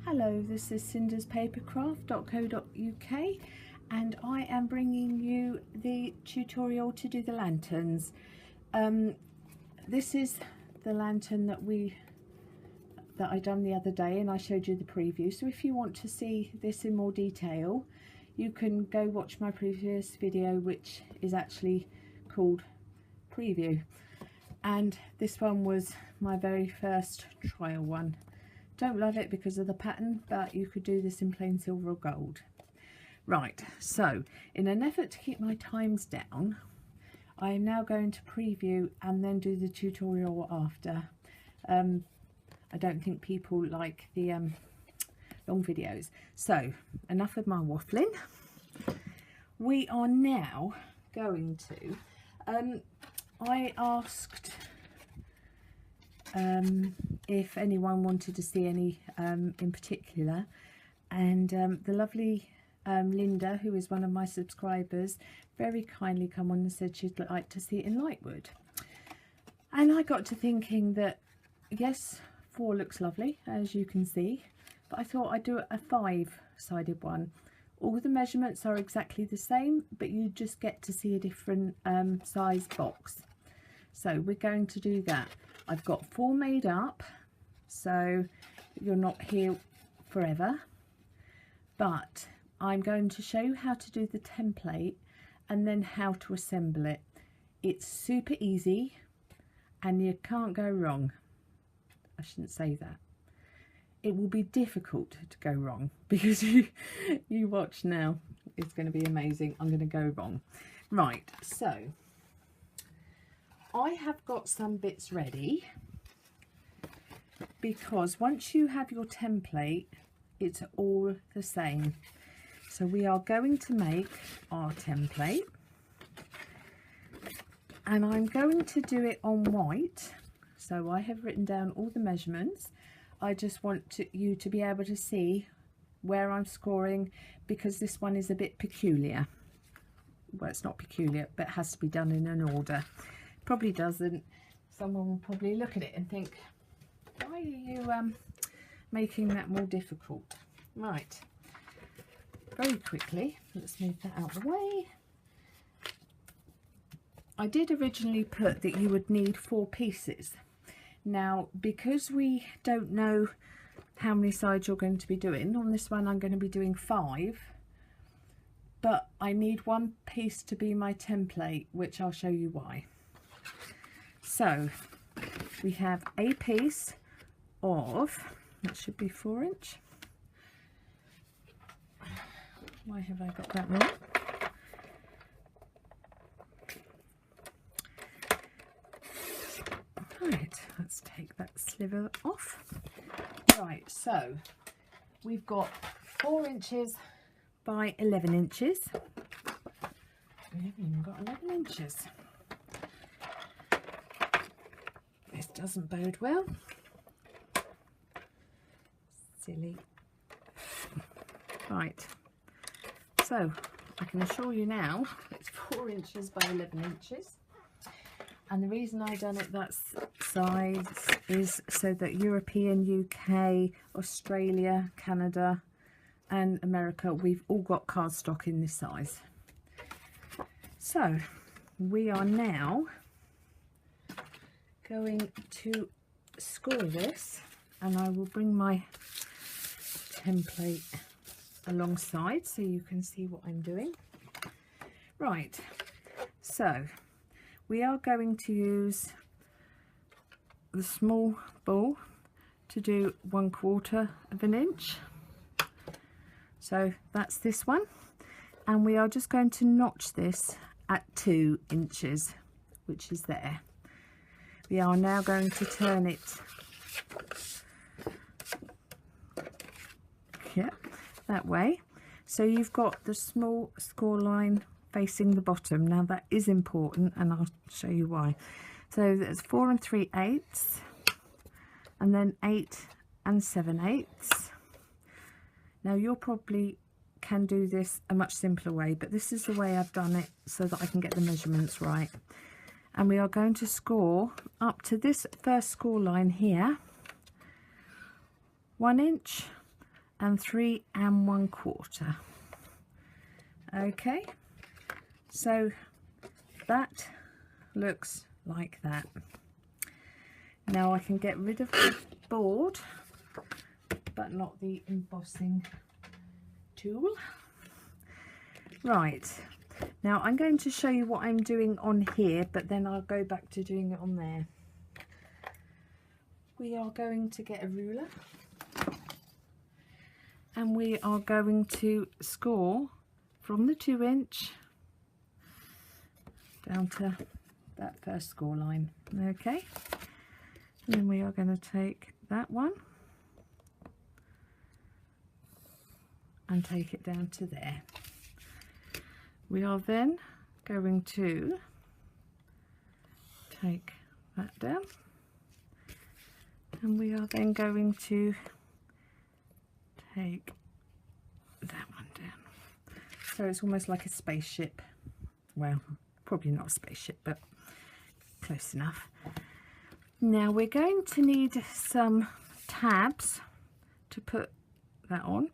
Hello, this is Cinders Papercraft.co.uk and I am bringing you the tutorial to do the lanterns. This is the lantern that I done the other day, and I showed you the preview. So if you want to see this in more detail, you can go watch my previous video, which is actually called Preview, and this one was my very first trial one. Don't love it because of the pattern, but you could do this in plain silver or gold. Right, so in an effort to keep my times down, I am now going to preview and then do the tutorial after. I don't think people like the long videos. So enough of my waffling. We are now going to, I asked if anyone wanted to see any in particular, and the lovely Linda, who is one of my subscribers, very kindly come on and said she'd like to see it in lightwood. And I got to thinking that yes, 4 looks lovely, as you can see, but I thought I'd do a 5-sided one. All the measurements are exactly the same, but you just get to see a different size box. So we're going to do that. I've got 4 made up, so you're not here forever, but I'm going to show you how to do the template and then how to assemble it. It's super easy and you can't go wrong. I shouldn't say that. It will be difficult to go wrong, because you watch now. It's going to be amazing. I'm going to go wrong. Right, so I have got some bits ready, because once you have your template, it's all the same. So we are going to make our template, and I'm going to do it on white. So I have written down all the measurements. I just want you to be able to see where I'm scoring, because this one is a bit peculiar. Well, it's not peculiar, but it has to be done in an order. Probably doesn't. Someone will probably look at it and think, why are you making that more difficult? Right, very quickly, let's move that out of the way. I did originally put that you would need 4 pieces. Now, because we don't know how many sides you're going to be doing, on this one I'm going to be doing 5, but I need 1 piece to be my template, which I'll show you why. So we have a piece of, that should be 4 inch. Why have I got that wrong? Right, let's take that sliver off. Right, so we've got 4 inches by 11 inches. We haven't even got 11 inches. This doesn't bode well. Silly. Right, so I can assure you now it's 4 inches by 11 inches. And the reason I done it that size is so that European, UK, Australia, Canada and America, we've all got cardstock in this size. So we are now going to score this, and I will bring my template alongside so you can see what I'm doing. Right, so we are going to use the small ball to do 1/4 of an inch. So that's this one, and we are just going to notch this at 2 inches, which is there. We are now going to turn it, that way. So you've got the small score line facing the bottom. Now that is important, and I'll show you why. So there's 4 3/8, and then 8 7/8. Now you probably can do this a much simpler way, but this is the way I've done it so that I can get the measurements right. And we are going to score up to this first score line here, 1 inch, and 3 1/4. Okay, so that looks like that. Now I can get rid of the board, but not the embossing tool. Right, now I'm going to show you what I'm doing on here, but then I'll go back to doing it on there. We are going to get a ruler and we are going to score from the 2" down to that first score line. Okay, and then we are going to take that one and take it down to there. We are then going to take that down, and we are then going to take that one down. So it's almost like a spaceship. Well, probably not a spaceship, but close enough. Now we're going to need some tabs to put that on.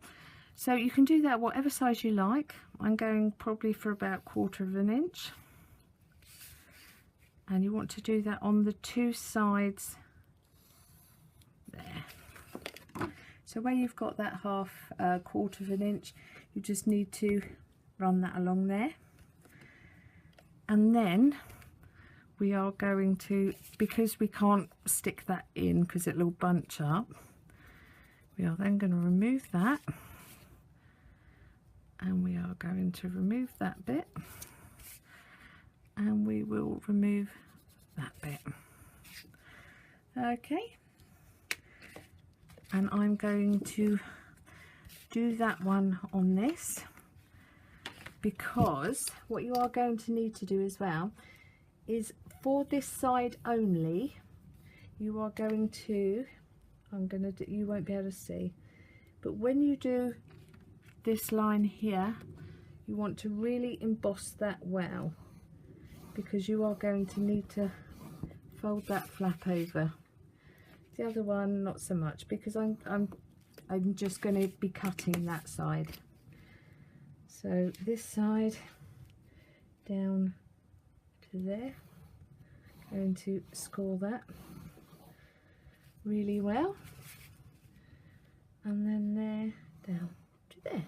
So you can do that whatever size you like. I'm going probably for about 1/4 inch. And you want to do that on the 2 sides there. So where you've got that 1/4 inch, you just need to run that along there. And then we are going to, because we can't stick that in because it'll bunch up, we are then going to remove that, and we are going to remove that bit, and we will remove that bit. Okay, and I'm going to do that one on this, because what you are going to need to do as well is for this side only, you are going to, you won't be able to see, but when you do this line here, you want to really emboss that well, because you are going to need to fold that flap over. The other one not so much, because I'm just going to be cutting that side. So this side down to there, going to score that really well, and then there down to there.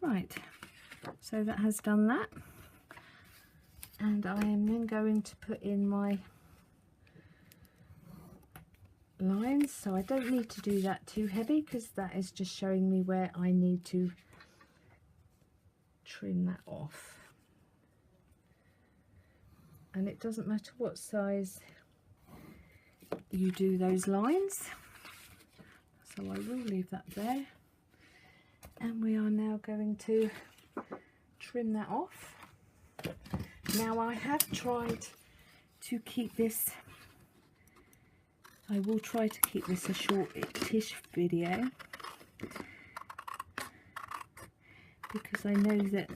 Right, so that has done that, and I am then going to put in my lines. So I don't need to do that too heavy, because that is just showing me where I need to trim that off, and it doesn't matter what size you do those lines, so I will leave that there, and we are now going to trim that off. Now I have tried to keep this, I will try to keep this a short-ish video, because I know that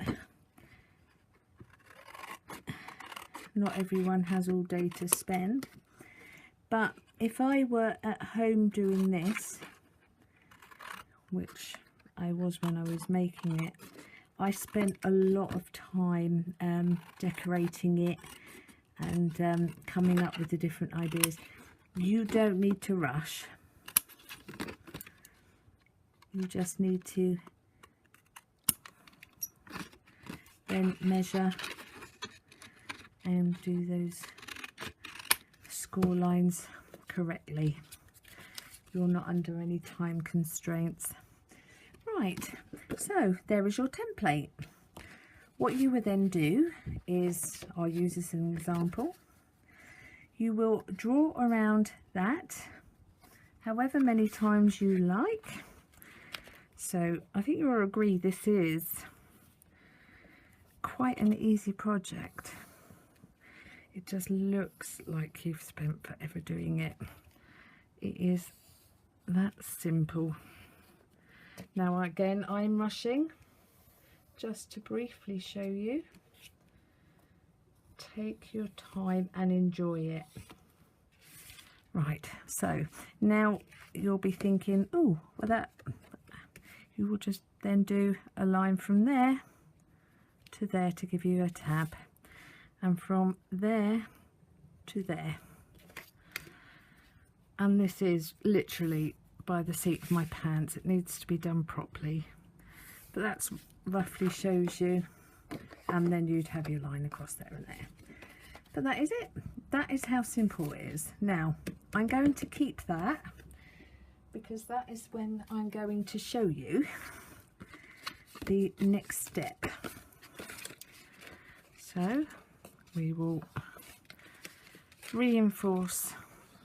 not everyone has all day to spend. But if I were at home doing this, which I was when I was making it, I spent a lot of time decorating it and coming up with the different ideas. You don't need to rush. You just need to then measure and do those score lines correctly. You're not under any time constraints. Right, so there is your template. What you would then do is, I'll use this as an example, you will draw around that however many times you like. So I think you'll agree this is quite an easy project. It just looks like you've spent forever doing it. It is that simple. Now again, I'm rushing just to briefly show you. Take your time and enjoy it. Right, so now you'll be thinking, oh, well, that you will just then do a line from there to there to give you a tab, and from there to there. And this is literally by the seat of my pants. It needs to be done properly, but that's roughly shows you, and then you'd have your line across there and there. But that is it. That is how simple it is. Now I'm going to keep that because that is when I'm going to show you the next step. So we will reinforce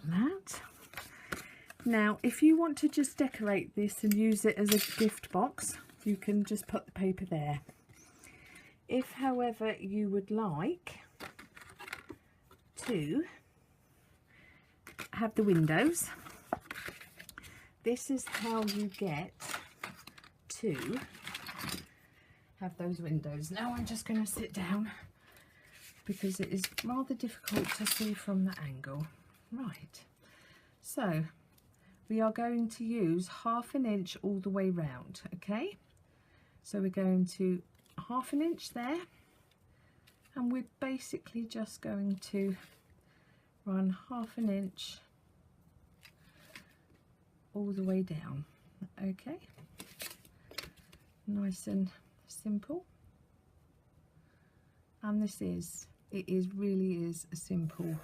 that. Now if you want to just decorate this and use it as a gift box, you can just put the paper there. If however you would like to have the windows, this is how you get to have those windows. Now I'm just going to sit down because it is rather difficult to see from the angle. Right, so we are going to use 1/2 inch all the way round. Okay, so we're going to 1/2 inch there, and we're basically just going to run 1/2 inch all the way down. Okay, nice and simple. And this is, it is really is a simple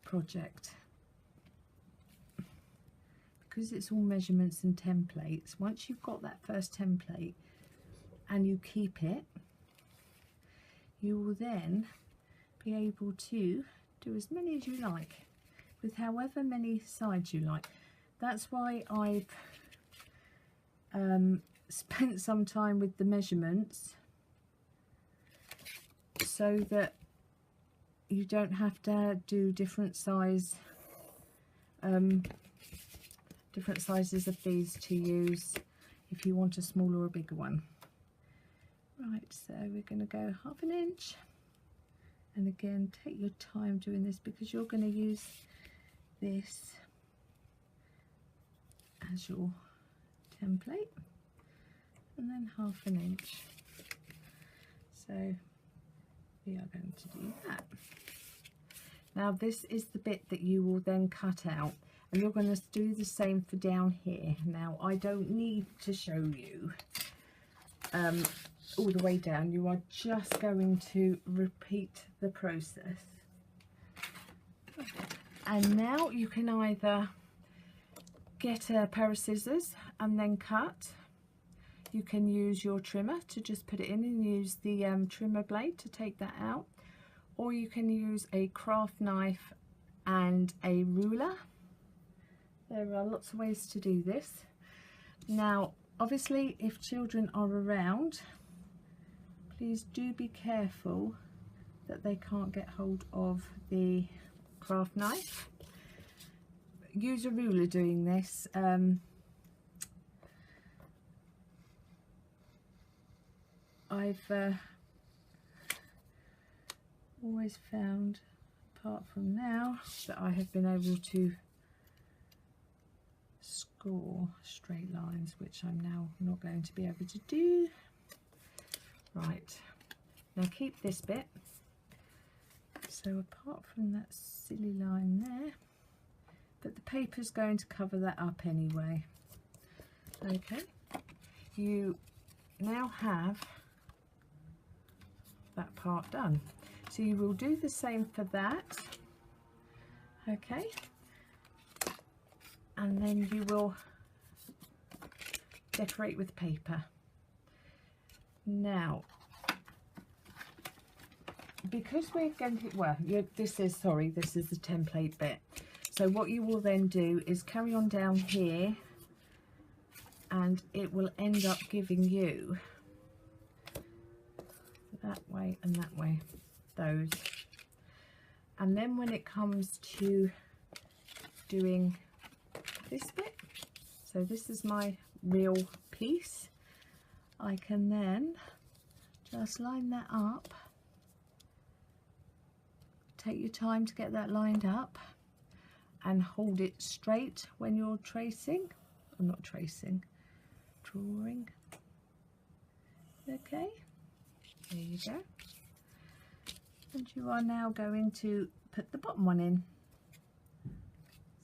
project, because it's all measurements and templates. Once you've got that first template and you keep it, you will then be able to do as many as you like with however many sides you like. That's why I've spent some time with the measurements, so that you don't have to do different sizes of these to use if you want a smaller or a bigger one. Right, so we're going to go 1/2 inch, and again take your time doing this because you're going to use this as your template, and then 1/2 inch. So we are going to do that. Now this is the bit that you will then cut out, and you're going to do the same for down here. Now I don't need to show you all the way down. You are just going to repeat the process. And now you can either get a pair of scissors and then cut. You can use your trimmer to just put it in and use the trimmer blade to take that out, or you can use a craft knife and a ruler. There are lots of ways to do this. Now obviously if children are around, please do be careful that they can't get hold of the craft knife. Use a ruler doing this. I've always found, apart from now, that I have been able to score straight lines, which I'm now not going to be able to do. Right, now keep this bit. So apart from that silly line there, but the paper's going to cover that up anyway. Okay, you now have that part done. So you will do the same for that. Okay, and then you will decorate with paper. Now because we're going to, well, this is the template bit. So what you will then do is carry on down here, and it will end up giving you that way and that way, those. And then when it comes to doing this bit, so this is my real piece, I can then just line that up take your time to get that lined up and hold it straight when you're tracing, or not tracing, drawing. Okay, there you go. And you are now going to put the bottom one in.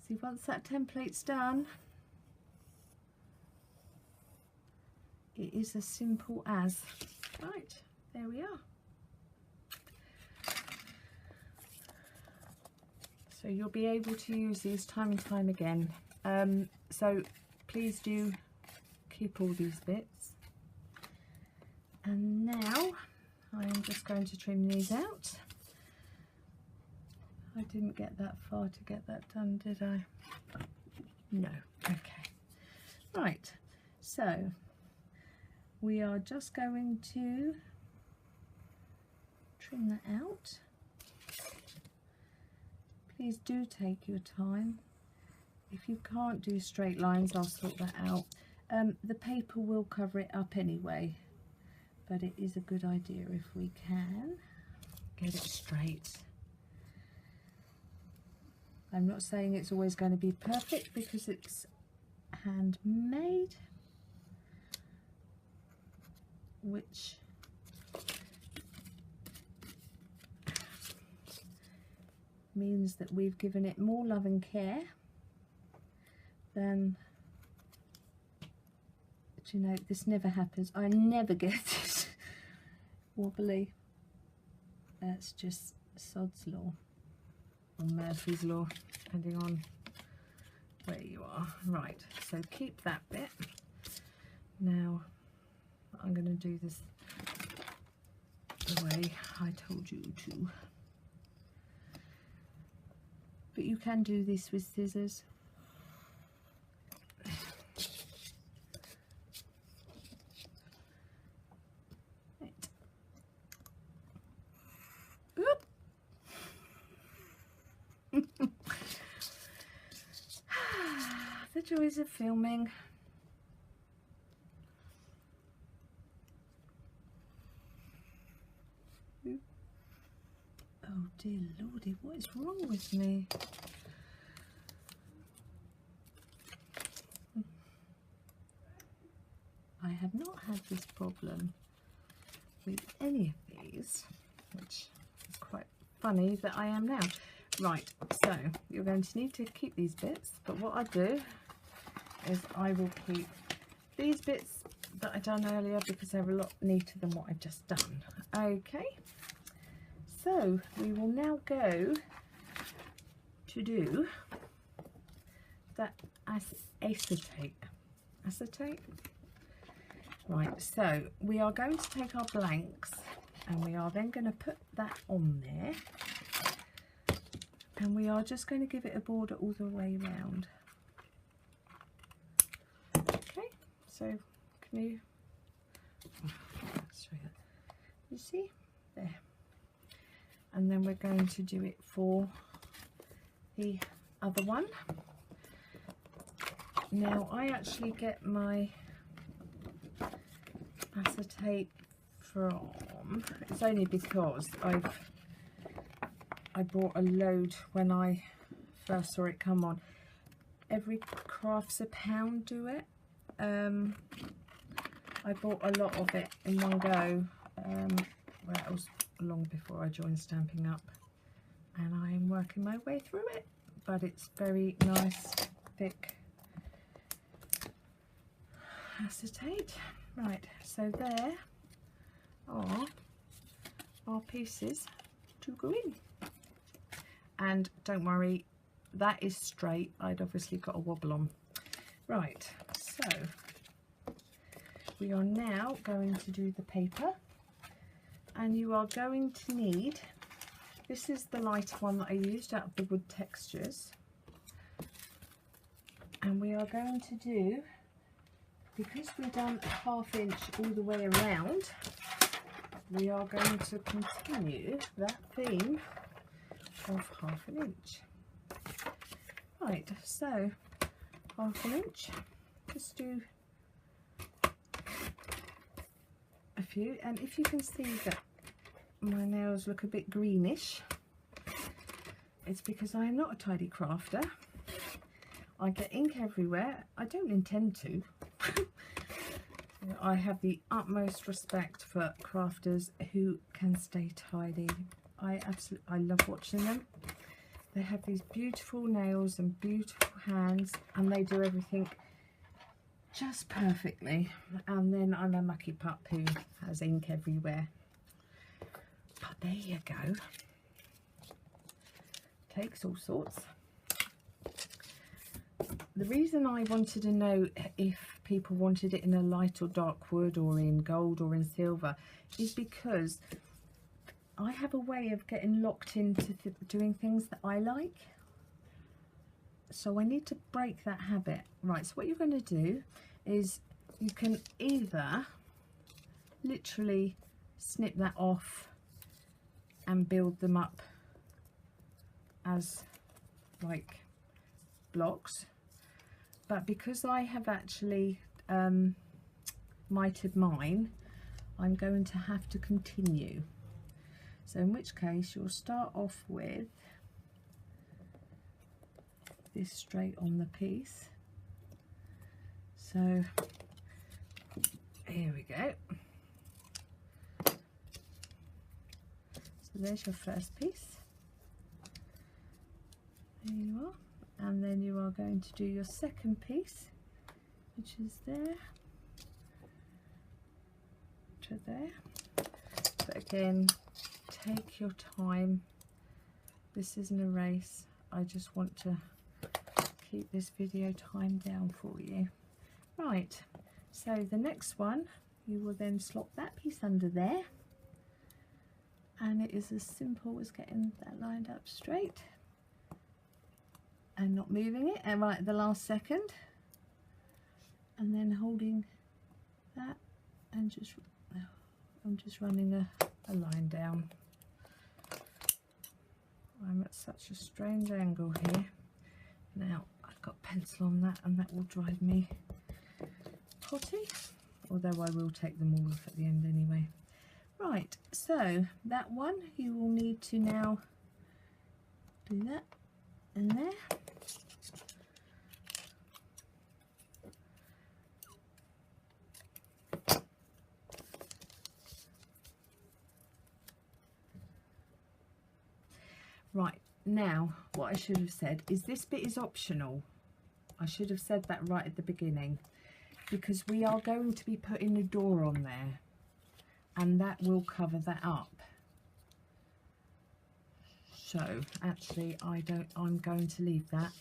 See, once that template's done, it is as simple as, right, there we are. So you'll be able to use these time and time again. So please do keep all these bits. And now I'm just going to trim these out. I didn't get that far to get that done, did I? No. Okay. Right. So we are just going to trim that out. Please do take your time. If you can't do straight lines, I'll sort that out. The paper will cover it up anyway, but it is a good idea if we can get it straight. I'm not saying it's always going to be perfect because it's handmade, which means that we've given it more love and care than, you know, this never happens. I never get this wobbly. That's just sod's law, or Murphy's law, depending on where you are. Right, so keep that bit. Now I'm going to do this the way I told you to. But you can do this with scissors. Right. Oop. The joys of filming. Oh dear lordy, what is wrong with me? I have not had this problem with any of these, which is quite funny that I am now. Right, so you're going to need to keep these bits, but what I do is I will keep these bits that I done earlier because they're a lot neater than what I've just done. Okay. So we will now go to do that acetate. Right, so we are going to take our blanks and we are then going to put that on there, and we are just going to give it a border all the way around. Okay, so can you, let's show you that. You see there. And then we're going to do it for the other one. Now I actually get my acetate from, it's only because I bought a load when I first saw it come on. Every Crafts a Pound do it. I bought a lot of it in one go. Well, it was long before I joined Stampin' Up, and I'm working my way through it, but it's very nice thick acetate. Right, so there are our pieces to go in, and don't worry, that is straight. I'd obviously got a wobble on. Right, so we are now going to do the paper. And you are going to need, this is the lighter one that I used out of the wood textures, and we are going to do, because we've done a 1/2 inch all the way around, we are going to continue that theme of 1/2 inch. Right, so 1/2 inch, just do a few, and if you can see that my nails look a bit greenish, it's because I am not a tidy crafter. I get ink everywhere. I don't intend to. I have the utmost respect for crafters who can stay tidy. I love watching them. They have these beautiful nails and beautiful hands, and they do everything just perfectly. And then I'm a mucky pup who has ink everywhere. But there you go. Takes all sorts. The reason I wanted to know if people wanted it in a light or dark wood or in gold or in silver is because I have a way of getting locked into doing things that I like. So I need to break that habit. Right, so what you're going to do is you can either literally snip that off and build them up as like blocks, but because I have actually mitered mine, I'm going to have to continue. So in which case you'll start off with this straight on the piece. So here we go. So there's your first piece. There you are. And then you are going to do your second piece, which is there to there. But again, take your time. This isn't a race. I just want to keep this video timed down for you. Right, so the next one, you will then slot that piece under there, and it is as simple as getting that lined up straight and not moving it and right at the last second, and then holding that and I'm just running a line down. I'm at such a strange angle here. Now I've got pencil on that, and that will drive me potty, although I will take them all off at the end anyway. Right, so that one you will need to now do that in there. Right, now what I should have said is this bit is optional. I should have said that right at the beginning, because we are going to be putting a door on there, and that will cover that up. So actually I'm going to leave that,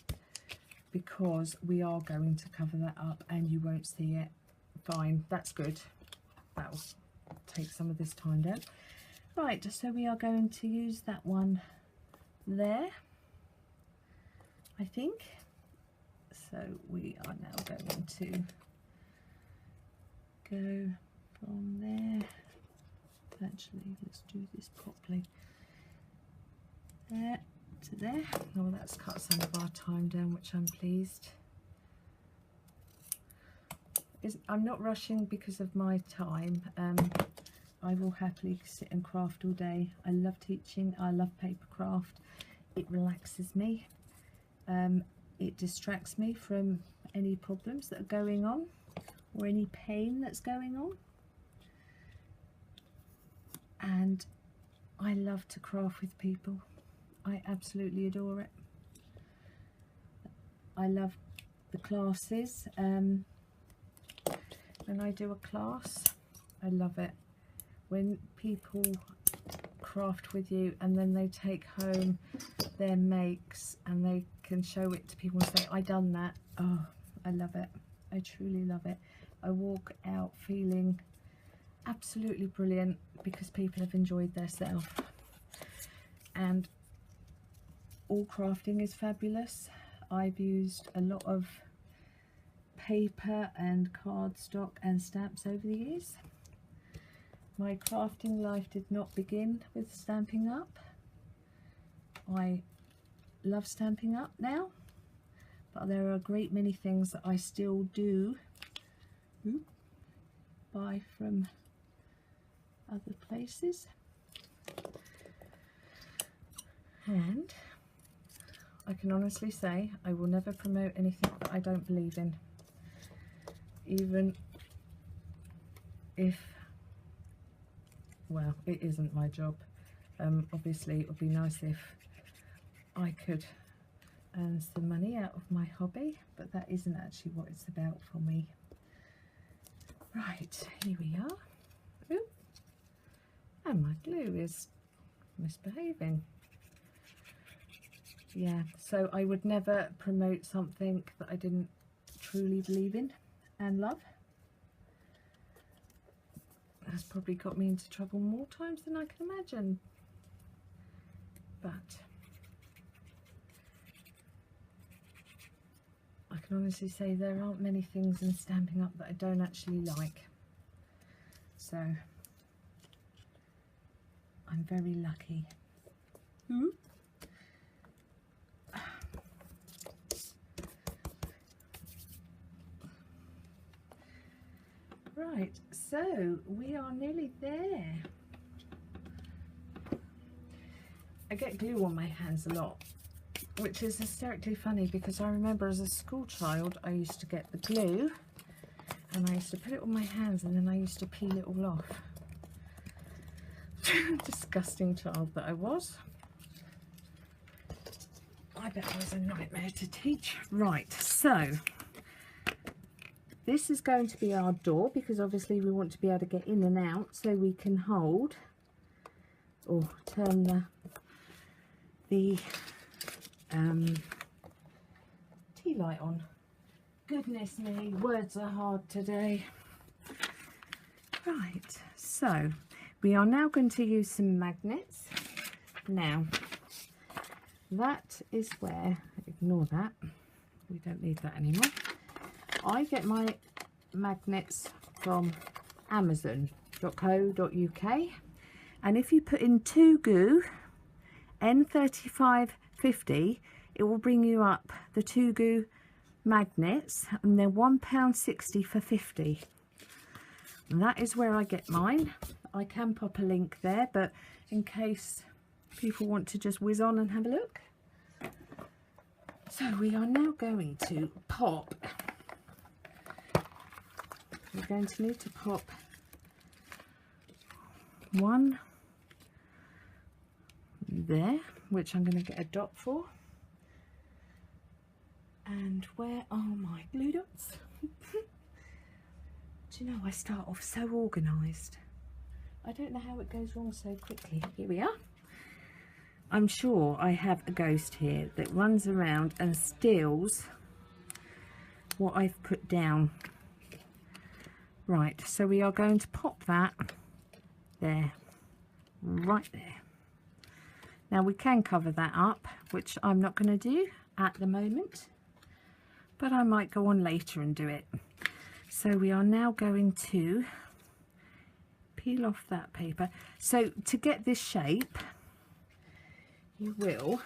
because we are going to cover that up and you won't see it. Fine, that's good. That will take some of this time down. Right, so we are going to use that one there, I think. So we are now going to go from there. Actually, let's do this properly. There to there. Oh, that's cut some of our time down, which I'm pleased. I'm not rushing because of my time. I will happily sit and craft all day. I love teaching. I love Papercraft. It relaxes me. It distracts me from any problems that are going on or any pain that's going on. And I love to craft with people. I absolutely adore it. I love the classes. When I do a class, I love it. When people craft with you and then they take home their makes and they can show it to people and say, I done that. Oh, I love it. I truly love it. I walk out feeling absolutely brilliant because people have enjoyed themselves. And all crafting is fabulous. I've used a lot of paper and cardstock and stamps over the years. My crafting life did not begin with Stampin' Up. I love Stampin' Up now, but there are a great many things that I still do buy from other places. And I can honestly say I will never promote anything that I don't believe in, even if, well, it isn't my job. Obviously it would be nice if I could earn some money out of my hobby, but that isn't actually what it's about for me. Right, here we are. Ooh. And my glue is misbehaving. Yeah, so I would never promote something that I didn't truly believe in and love. That's probably got me into trouble more times than I can imagine. But I can honestly say there aren't many things in Stampin' Up that I don't actually like. So I'm very lucky. Right, so we are nearly there. I get glue on my hands a lot, which is hysterically funny because I remember as a school child I used to get the glue and I used to put it on my hands and then I used to peel it all off. Disgusting child that I was. I bet I was a nightmare to teach. Right, so this is going to be our door because obviously we want to be able to get in and out, so we can hold or turn the tea light on. Goodness me, words are hard today. Right, so we are now going to use some magnets. Now that is where, ignore that, we don't need that anymore. I get my magnets from amazon.co.uk, and if you put in 2 goo N3550, it will bring you up the 2 goo magnets, and they're £1.60 for 50. And that is where I get mine. I can pop a link there, but in case people want to just whiz on and have a look. So we are now going to pop. We're going to need to pop one there, which I'm going to get a dot for. And where are my glue dots? Do you know, I start off so organised. I don't know how it goes wrong so quickly. Here we are. I'm sure I have a ghost here that runs around and steals what I've put down. Right, so we are going to pop that there, right there. Now we can cover that up, which I'm not going to do at the moment, but I might go on later and do it. So we are now going to peel off that paper. So to get this shape, you will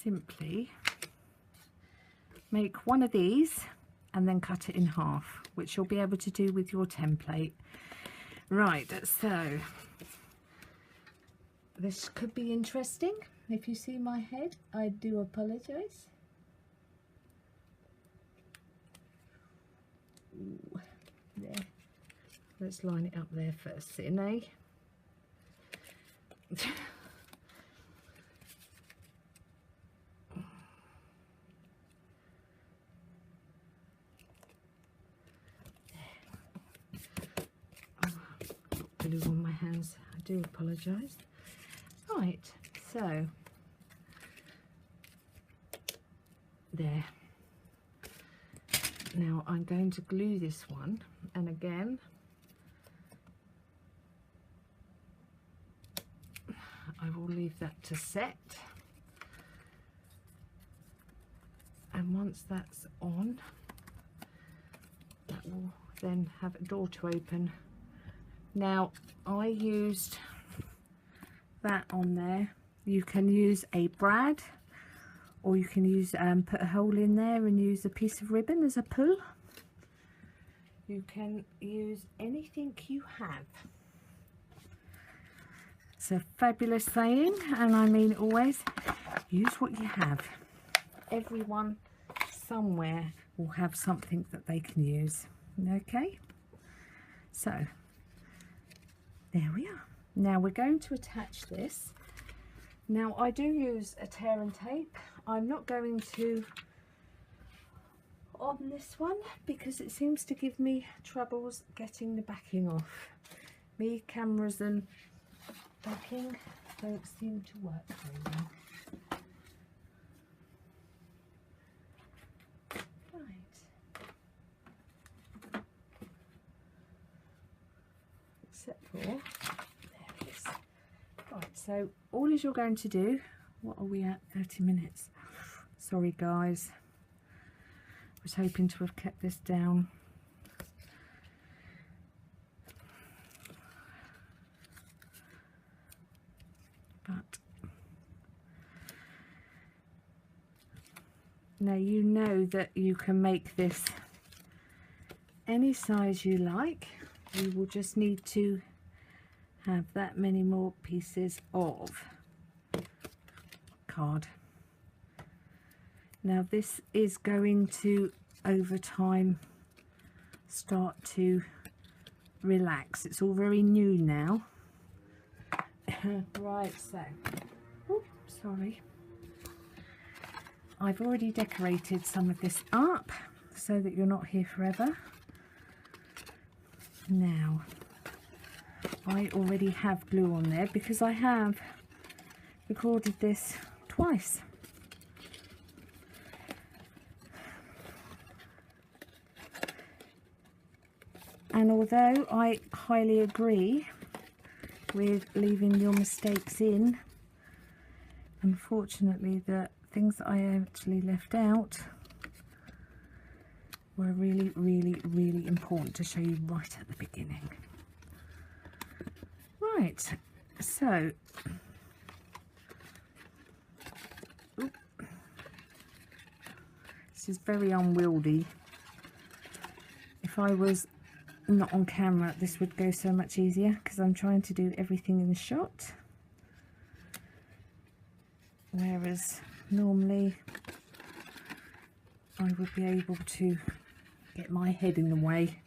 simply make one of these and then cut it in half, which you'll be able to do with your template. Right, so this could be interesting. If you see my head, I do apologise. Ooh, there. Let's line it up there first, Sydney. Glue on my hands, I do apologise. Right, so there. Now I'm going to glue this one, and again I will leave that to set, and once that's on, that will then have a door to open. Now I used that on there. You can use a brad, or you can use put a hole in there and use a piece of ribbon as a pull. You can use anything you have. It's a fabulous saying, and I mean always use what you have. Everyone somewhere will have something that they can use. Okay, so there we are. Now we're going to attach this. Now I do use a tear and tape. I'm not going to on this one because it seems to give me troubles getting the backing off. Me, cameras and backing don't seem to work very well. Right. Except for, there it is. Right, so all you're going to do, what are we at, 30 minutes? Sorry guys, I was hoping to have kept this down. But now you know that you can make this any size you like. You will just need to have that many more pieces of card. Now this is going to over time start to relax. It's all very new now. Right, so sorry, I've already decorated some of this up so that you're not here forever. Now I already have glue on there because I have recorded this twice. And although I highly agree with leaving your mistakes in, unfortunately the things that I actually left out were really, really, really important to show you right at the beginning. Right, so this is very unwieldy. If I was not on camera, this would go so much easier because I'm trying to do everything in the shot, whereas normally I would be able to get my head in the way.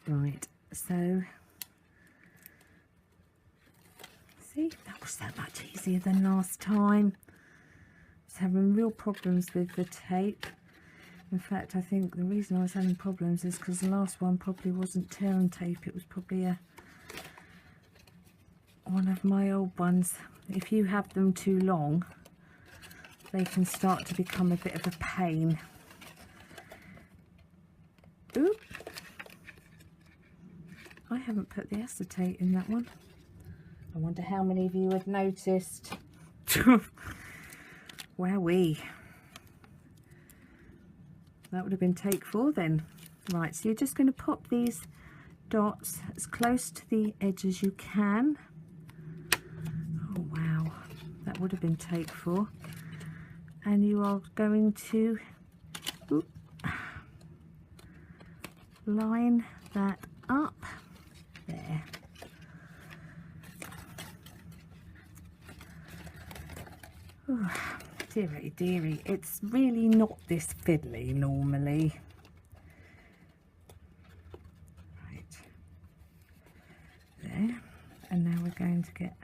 Right, so see, that was so much easier than last time. I was having real problems with the tape. In fact, I think the reason I was having problems is because the last one probably wasn't tear and tape. It was probably one of my old ones. If you have them too long, they can start to become a bit of a pain. Oop! I haven't put the acetate in that one. I wonder how many of you had noticed. Wowee. That would have been take 4 then. Right, so you're just going to pop these dots as close to the edge as you can. Oh wow, that would have been take 4. And you are going to line that up there. Ooh. Deary, deary, it's really not this fiddly normally. Right, there, and now we're going to get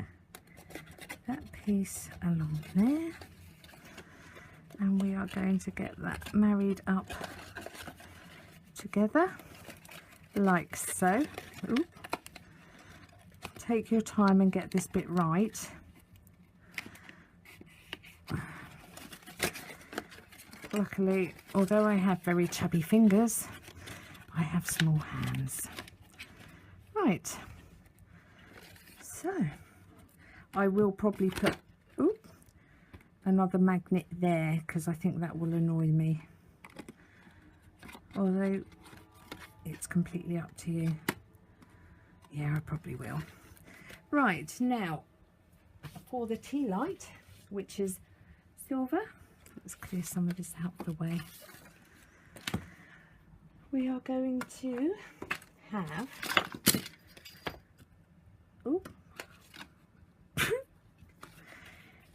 that piece along there, and we are going to get that married up together like so. Ooh. Take your time and get this bit right. Luckily, although I have very chubby fingers, I have small hands. Right, so I will probably put another magnet there because I think that will annoy me, although it's completely up to you. Yeah, I probably will. Right, now for the tea light, which is silver. Let's clear some of this out of the way. We are going to have Oh.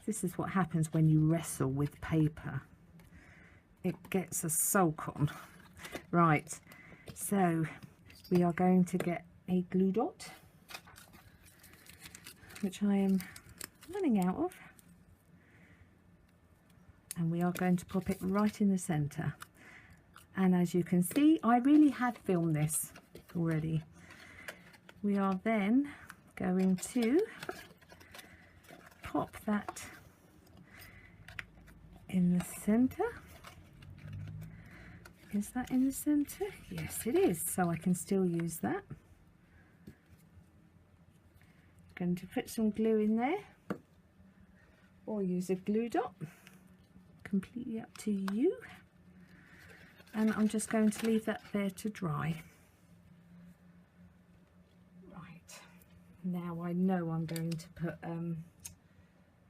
This is what happens when you wrestle with paper. It gets a sulk on. Right, so we are going to get a glue dot, which I am running out of, and we are going to pop it right in the centre. And as you can see, I really have filmed this already. We are then going to pop that in the centre. Is that in the centre? Yes, it is. So I can still use that. Going to put some glue in there, or use a glue dot. Completely up to you. And I'm just going to leave that there to dry. Right. Now I know I'm going to put a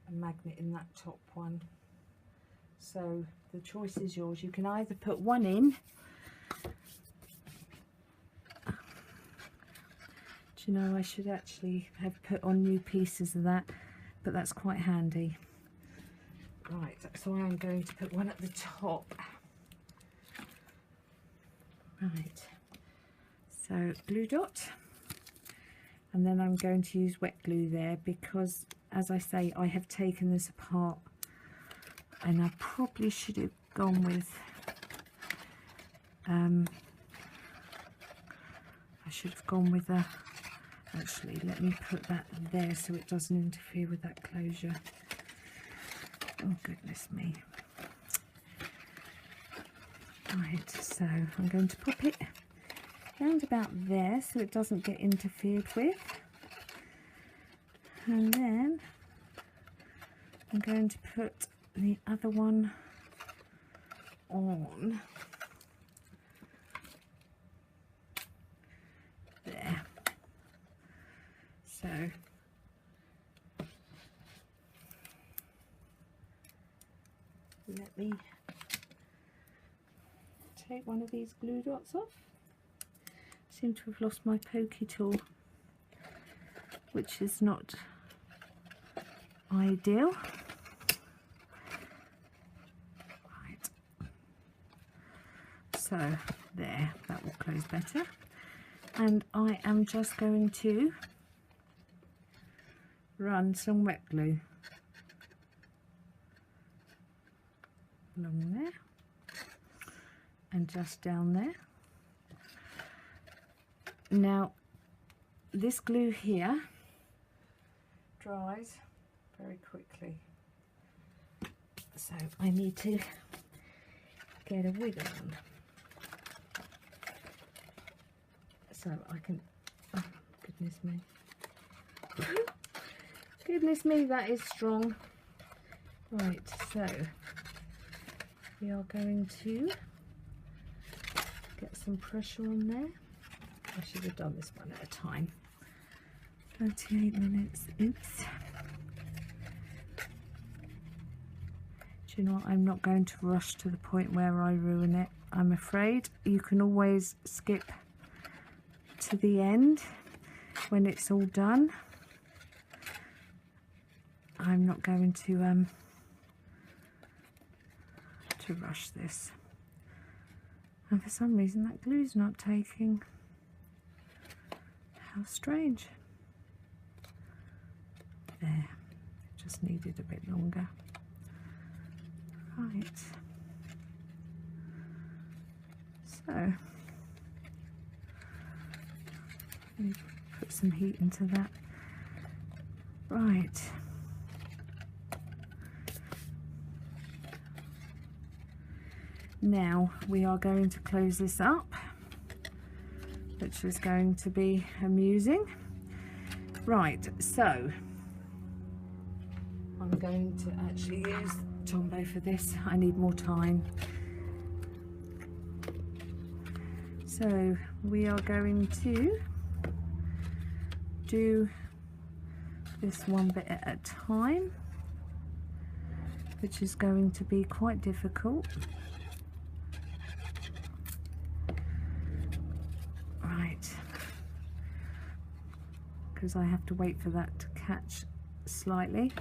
magnet in that top one. So the choice is yours. You can either put one in. Do you know, I should actually have put on new pieces of that, but that's quite handy. Right, so I am going to put one at the top. Right, so glue dot, and then I'm going to use wet glue there because, as I say, I have taken this apart, and I probably should have gone with actually, let me put that there so it doesn't interfere with that closure. Oh goodness me. Right, so I'm going to pop it round about there so it doesn't get interfered with, and then I'm going to put the other one on there. So let me take one of these glue dots off. I seem to have lost my pokey tool, which is not ideal. Right, so there, that will close better, and I am just going to run some wet glue along there and just down there. Now this glue here dries very quickly, so I need to get a wig on so I can, oh goodness me, goodness me, that is strong. Right, so we are going to get some pressure on there. I should have done this one at a time. 38 minutes, oops. Do you know what, I'm not going to rush to the point where I ruin it, I'm afraid. You can always skip to the end when it's all done. I'm not going to rush this. And for some reason that glue's not taking. How strange. There, just needed a bit longer. Right. So, let me put some heat into that. Right. Now we are going to close this up, which is going to be amusing. Right, so I'm going to actually use Tombow for this. I need more time. So we are going to do this one bit at a time, which is going to be quite difficult. because I have to wait for that to catch slightly.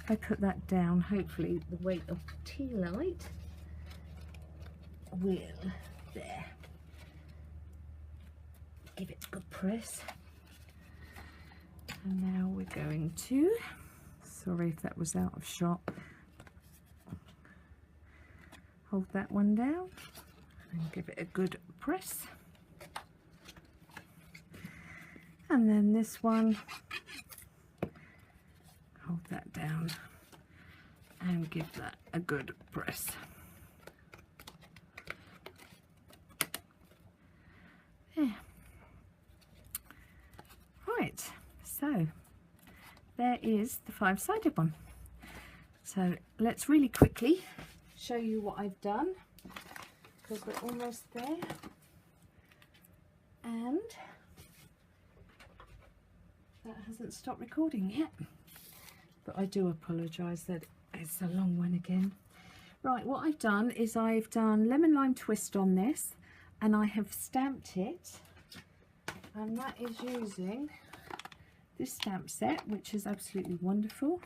If I put that down, hopefully the weight of tea light will, there, give it a good press. And now we're going to, sorry if that was out of shot, hold that one down and give it a good press. And then this one, hold that down and give that a good press. Yeah. Right, so there is the 5-sided one. So let's really quickly show you what I've done, because we're almost there. And that hasn't stopped recording yet, but I do apologise that it's a long one again. Right, what I've done is I've done lemon lime twist on this, and I have stamped it, and that is using this stamp set, which is absolutely wonderful.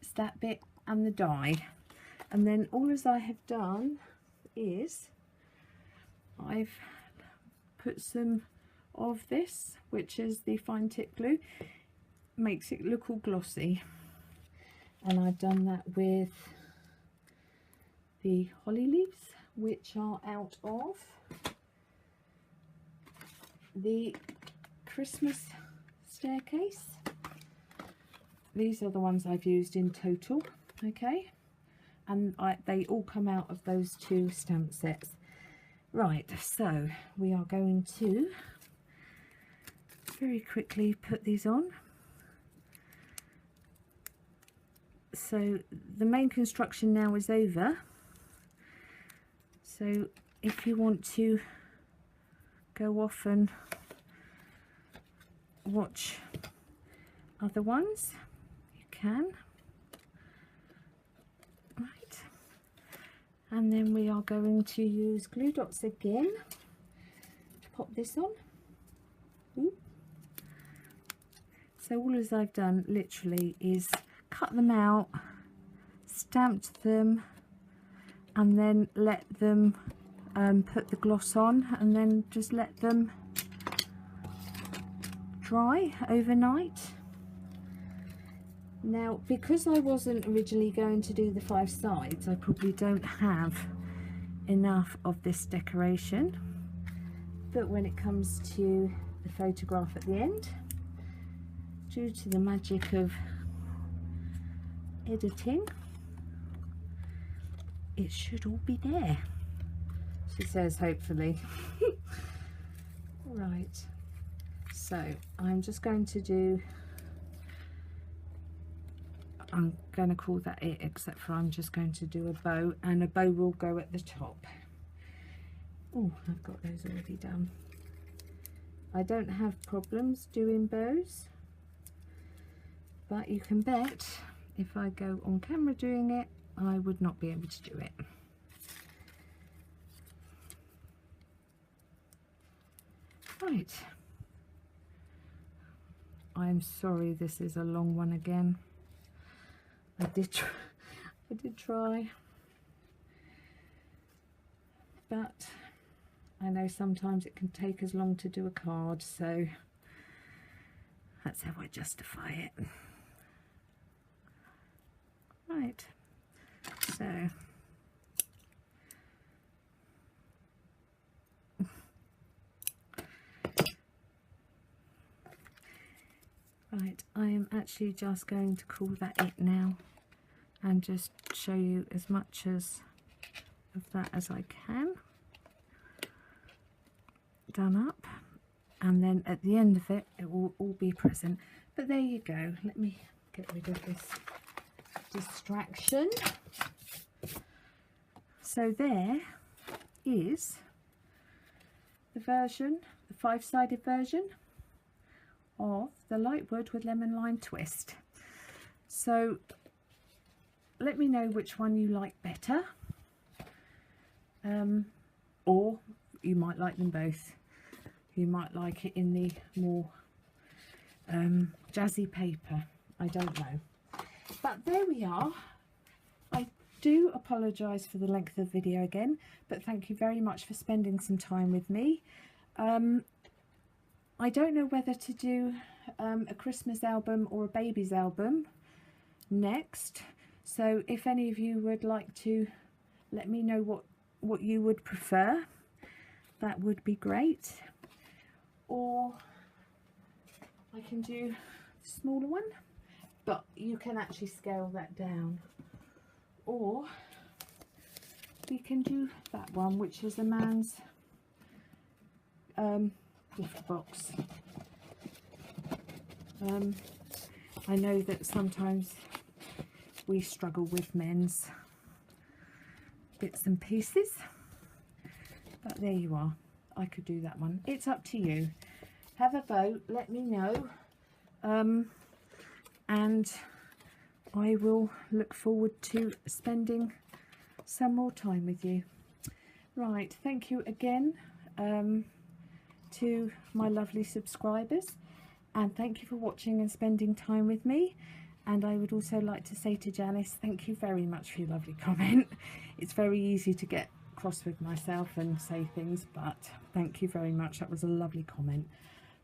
It's that bit and the die, and then all as I have done is I've put some of this, which is the fine tip glue, makes it look all glossy, and I've done that with the holly leaves, which are out of the Christmas staircase. These are the ones I've used in total, okay, and they all come out of those 2 stamp sets. Right, so we are going to very quickly put these on. So the main construction now is over, so if you want to go off and watch other ones, you can. Right, and then we are going to use glue dots again to pop this on. Ooh. So all as I've done literally is cut them out, stamped them, and then let them put the gloss on, and then just let them dry overnight. Now, because I wasn't originally going to do the 5 sides, I probably don't have enough of this decoration, but when it comes to the photograph at the end, due to the magic of editing, it should all be there, she says, hopefully. Right, so I'm just going to do, I'm going to call that it, except for I'm just going to do a bow, and a bow will go at the top. Oh, I've got those already done. I don't have problems doing bows, but you can bet if I go on camera doing it, I would not be able to do it. Right, I'm sorry this is a long one again. I did try, but I know sometimes it can take as long to do a card, so that's how I justify it. Right, so right, I am actually just going to call that it now, and just show you as much of that as I can done up, and then at the end of it, it will all be present. But there you go. Let me get rid of this distraction. So there is the version, the 5-sided version of the light wood with lemon lime twist. So let me know which one you like better, or you might like them both. You might like it in the more jazzy paper. I don't know. But there we are. I do apologise for the length of the video again, but thank you very much for spending some time with me. I don't know whether to do a Christmas album or a baby's album next, so if any of you would like to let me know what you would prefer, that would be great. Or I can do the smaller one, but you can actually scale that down. Or we can do that one, which is a man's gift box. I know that sometimes we struggle with men's bits and pieces, but there you are. I could do that one. It's up to you. Have a vote, let me know, and I will look forward to spending some more time with you. Right, thank you again to my lovely subscribers, and thank you for watching and spending time with me. And I would also like to say to Janice, thank you very much for your lovely comment. It's very easy to get cross with myself and say things, but thank you very much. That was a lovely comment.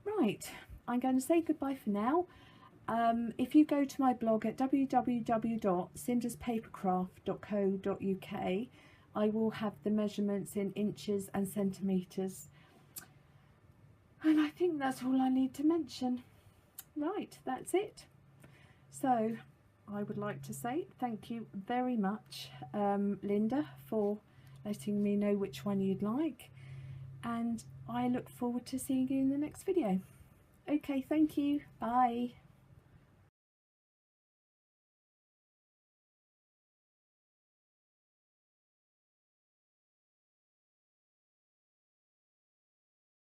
Right, I'm going to say goodbye for now. If you go to my blog at www.cinderspapercraft.co.uk, I will have the measurements in inches and centimetres. And I think that's all I need to mention. Right, that's it. So I would like to say thank you very much, Linda, for letting me know which one you'd like. And I look forward to seeing you in the next video. Okay, thank you. Bye.